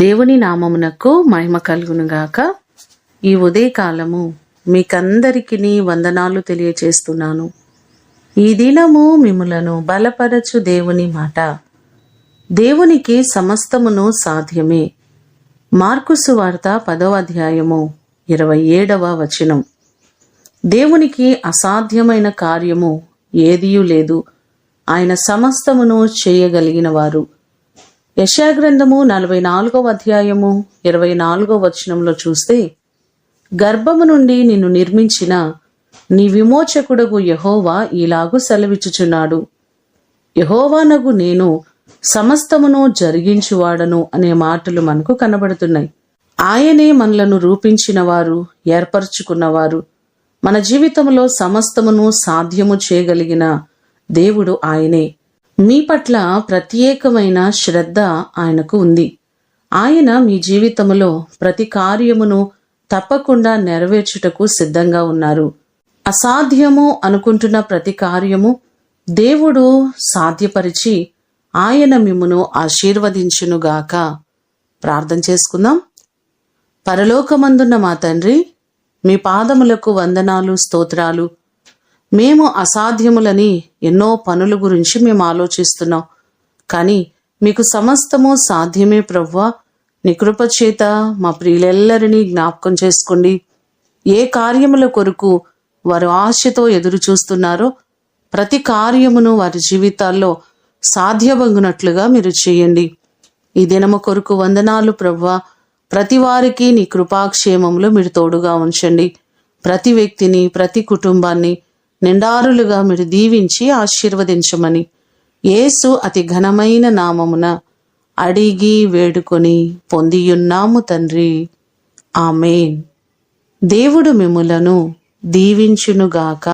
దేవుని నామమునకు మహిమ కలుగునుగాక. ఈ ఉదయకాలము మీకందరికీ వందనాలు తెలియచేస్తున్నాను. ఈ దినము మిమ్ములను బలపరచు దేవుని మాట. దేవునికి సమస్తమును సాధ్యమే. మార్కు సువార్త 10వ అధ్యాయము 27వ వచనం. దేవునికి అసాధ్యమైన కార్యము ఏదియూ లేదు. ఆయన సమస్తమును చేయగలిగిన వారు. యెషయా గ్రంథము 44వ అధ్యాయము 24వ వచనంలో చూస్తే, గర్భము నుండి నిన్ను నిర్మించిన నీ విమోచకుడగు యెహోవా ఇలాగు సెలవిచ్చుచున్నాడు, యెహోవానగు నేను సమస్తమును జరిగించువాడను అనే మాటలు మనకు కనబడుతున్నాయి. ఆయనే మనలను రూపించిన వారు, ఏర్పరచుకున్నవారు. మన జీవితంలో సమస్తమును సాధ్యము చేయగలిగిన దేవుడు ఆయనే. మీ పట్ల ప్రత్యేకమైన శ్రద్ధ ఆయనకు ఉంది. ఆయన మీ జీవితంలో ప్రతి కార్యమును తప్పకుండా నెరవేర్చుటకు సిద్ధంగా ఉన్నారు. అసాధ్యము అనుకుంటున్న ప్రతి కార్యము దేవుడు సాధ్యపరిచి ఆయన మిమ్మును ఆశీర్వదించునుగాక. ప్రార్థన చేసుకుందాం. పరలోకమందున్న మా తండ్రి, మీ పాదములకు వందనాలు, స్తోత్రాలు. మేము అసాధ్యములని ఎన్నో పనుల గురించి మేము ఆలోచిస్తున్నాం, కానీ మీకు సమస్తము సాధ్యమే ప్రభువా. నీ కృప చేత మా ప్రియులెల్లరినీ జ్ఞాపకం చేసుకోండి. ఏ కార్యముల కొరకు వారు ఆశతో ఎదురు చూస్తున్నారో ప్రతి కార్యమును వారి జీవితాల్లో సాధ్యమగునట్లుగా మీరు చేయండి. ఈ దినము కొరకు వందనాలు ప్రభువా. ప్రతి వారికి నీ కృపాక్షేమములు మీరు తోడుగా ఉంచండి. ప్రతి వ్యక్తిని, ప్రతి కుటుంబాన్ని నిండారులుగా మీరు దీవించి ఆశీర్వదించమని యేసు అతి ఘనమైన నామమున అడిగి వేడుకొని పొందియున్నాము తండ్రి. ఆమేన్. దేవుడు మిమ్ములను దీవించునుగాక.